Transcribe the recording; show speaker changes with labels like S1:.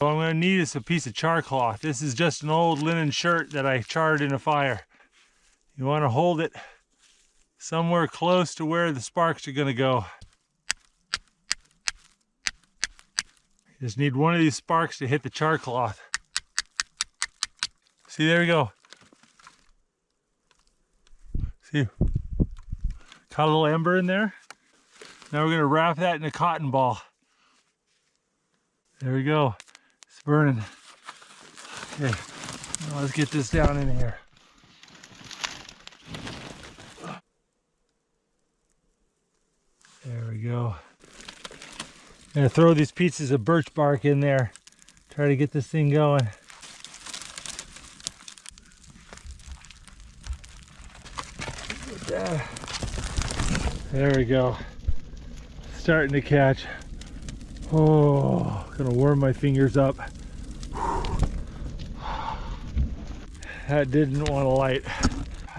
S1: What I'm going to need is a piece of char cloth. This is just an old linen shirt that I charred in a fire. You want to hold it somewhere close to where the sparks are going to go. You just need one of these sparks to hit the char cloth. See, there we go. See, caught a little ember in there. Now we're going to wrap that in a cotton ball. There we go. It's burning. Okay, now let's get this down in here. There we go. I'm gonna throw these pieces of birch bark in there. Try to get this thing going. There we go. Starting to catch. Oh, gonna warm my fingers up. That didn't want to light.